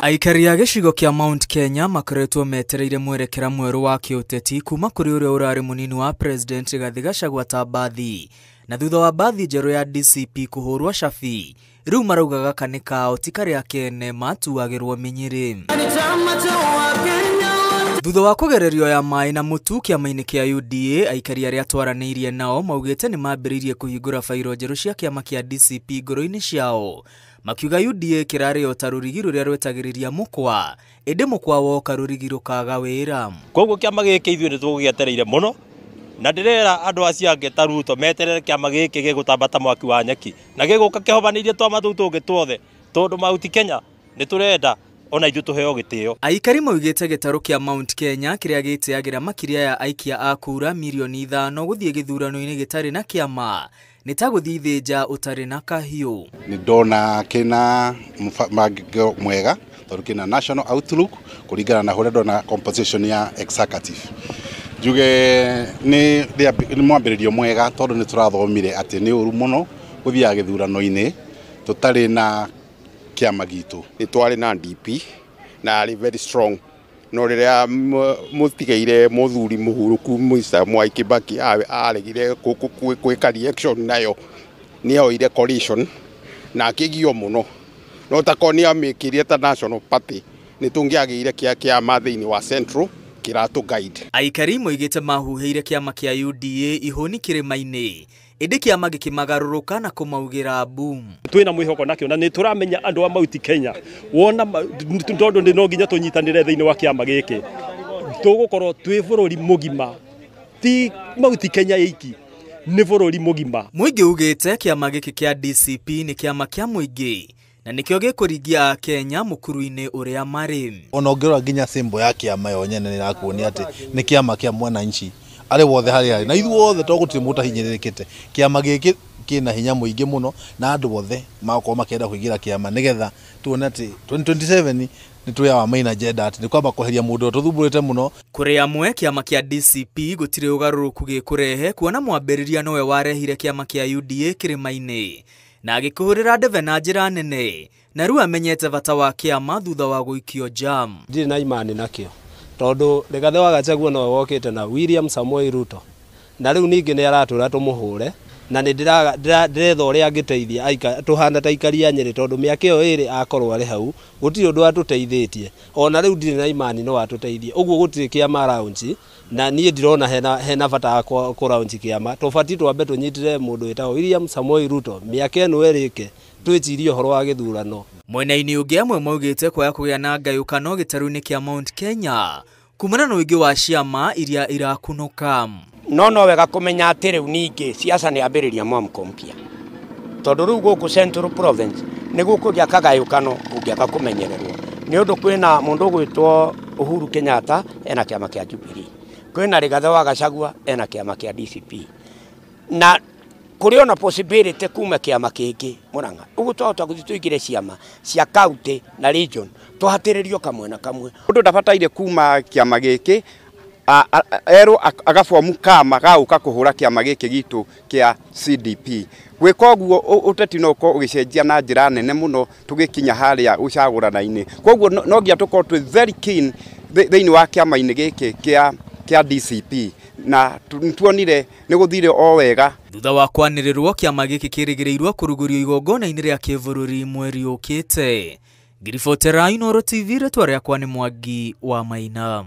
Aikari a gĩcigo kĩa Mount Kenya makoretwo metereire mwerekera mwerũ wa kĩũteti kuma kũrĩ ũrĩa ũrarĩ mũnini wa President Rigathi Gachagua ta mbathi, na thutha wa mbathi njerũ ya DCP kũhũrwo cabi, rĩu maraugaga kanĩ kao ti karĩa kene matuagĩrwo mĩnyĩrĩ. Thutha wa kũgererio ya maĩ na mũtu kĩama-inĩ kĩa UDA, aikari arĩa twaranĩirie nao maugĩte nĩ mambĩrĩirie kũhingũra fairo njerũ cia kĩama kĩa DCP ngoro-inĩ ciao, makiuga UDA kĩrarĩ o ta rũrigi rũrĩa rwetagĩrĩria mũkwa, ĩndĩ mũkwa woka rũrigi rũkaga wĩra. Koguo kĩama gĩkĩ ithuĩ nĩ tũgĩetereire mũno, na ndĩrera andũ acio angĩ ta Ruto meterere kĩama gĩkĩ gĩgũtamba ta mwaki wa nyeki, na gĩgũka kĩhobanĩirie twama tũu tũngĩ tuothe, tondũ Mount Kenya nĩ tũrenda ona ithuĩ tũheo gĩtĩo. Aikari maugĩte gĩtarũ kĩa Mount Kenya kĩrĩa gĩteagĩra makĩria ya aikia a kura milioni 5 gũthiĩ gĩthurano-inĩ gĩtarĩ na kĩama, nĩ ta gũthiĩ thĩnja ũtarĩ na kahiũ. Nĩ ndona kĩna mũbango mwega, tondũ kĩna national outlook kũringana na ũrĩa ndona composition ya executive. Njuge nĩ mwambĩrĩrio mwega, tondũ nĩ tũrathomire atĩ nĩ ũru mũno gũthiaga gĩthurano-inĩ tũtarĩ na kĩama gitũ. Nĩ twarĩ na DP na arĩ very strong, no rĩrĩa mũtigeire mũthuri mũhurũku Mr. Mwai Kibaki aregire gwĩka reaction nayo, nĩ oire coalition na akĩgio mũno, no tako nĩ amĩkĩrire ta national party nĩ tũngĩagĩire kĩama thĩinĩ wa central kĩratũ guide. Aikari moigĩte mahuhĩire kĩama kĩa UDA ihũni kĩrĩma-inĩ, ĩndĩ kĩama gĩkĩmagarũrũka na kũmaugĩra boom. Twĩna mwĩhoko nakĩo na nĩ tũramenya andũ a Mount Kenya wona tondũ nĩ no nginya tũnyitanĩre thĩinĩ wa kĩama gĩkĩ, tũgũkorwo twĩ bũrũri mũgima, ti Mount Kenya iki, nĩ bũrũri mũgima. Mũingĩ ugĩte kĩama gĩkĩ kĩa DCP nĩ kĩama kĩa mũingĩ, na nĩkĩo gĩkũringia Kenya mũkuru-inĩ ũrĩa marĩ. Ona ũngĩrora nginya symbol ya kĩama yo nyene nĩ ĩrakuonia atĩ nĩ kĩama kĩa mwananchi arĩ wothe harĩa na ithuothe tũgũtirĩ mũndũ hinyĩrĩrĩkĩte. Kĩama gĩkĩ kĩna hinya mũingĩ mũno na andũ othe makorwo makĩenda kũingĩra kĩama nĩgetha tuone atĩ 2027 nĩ tuya wa main agenda atĩ nĩ kwamba kweheria mũndũ ũtũthumbũrĩte mũno. Kũrĩ amwe kĩama kĩa DCP gũtirĩ ũgarũrũku gĩkũrehe, kuona mwambĩrĩria nowe warehire kĩama kĩa UDA kĩrĩma-inĩ na agĩkũhũrĩra ndebe na njĩra nene, na rĩu amenyete bata wa kĩama thutha wa gũikio jam. Ndirĩ na imani nakĩo, tondũ Rigathi wa Gachagua no wokĩte na William Samoei Ruto, na rĩu ningĩ nĩ aratũra tũmũhũre, na nĩ ndĩretha ũrĩa angĩteithia tũhana ta aikari a Nyeri, tondũ mĩaka ĩyo ĩrĩ akorwo arĩ hau gũtirĩ ũndũ atũteithĩtie, ona rĩu ndirĩ na imani no atũteithie. Ũguo gũtirĩ kĩama raunji, na niĩ ndirona hena bata wa kũraunji kĩama. Tũbatiĩ twambe tũnyitire mũndũ wĩtagwo William Samoei Ruto, mĩaka ĩno ĩrĩke twĩcirie ũhoro wa gĩthurano. Mwena-inĩ ũngĩ amwe maugĩte kwaya kũgĩa na ngayũkano gĩtarũ-inĩ kĩa Mount Kenya kumana na ũingĩ wa ciama iria irakunũka. No wega kũmenya atĩ rĩu ningĩ siasa nĩ ambĩrĩria mwamko mpya, tondũ rĩu gũkũ Central Province nĩ gũkũgĩa kagayũkano kũngĩaga kũmenyererwo, nĩ ũndũ kwĩna mũndũ ũgwĩtwo Uhuru Kenyatta ena kĩama kĩa Jubilee, kwĩna Rigathi wa Gachagua ena kĩama kĩa DCP, na kũrĩ ona possibility kuma kĩama kĩngĩ Murang'a. Ũguo twahota gũthiĩ tũingĩre ciama cia county na region tũhatĩrĩrio kamwe na kamwe. Mũndũ ndabataire kuma kĩama gĩkĩ erwo agabomu kama gauka kũhũra kĩama gĩkĩ gitũ kĩa CDP. Gwĩka ũguo ũteti no ũkorwo ũgĩcenjia na njĩra nene mũno tũgĩkinya harĩa ũcagũrana-inĩ. Koguo no nginya tũkorwo twĩ very keen thĩinĩ wa kĩama-inĩ gĩkĩ kĩa DCP, na tuonire nĩ gũthire o wega. Thutha wa kwanĩrĩrwo kĩama gĩkĩ kĩrĩgĩrĩirwo kũrugũrio igongona-inĩ rĩa kĩbũrũri mweri ũkĩte. Ngiribotera Inooro TV, rĩtwa rĩakwa nĩ Mwangi wa Maina.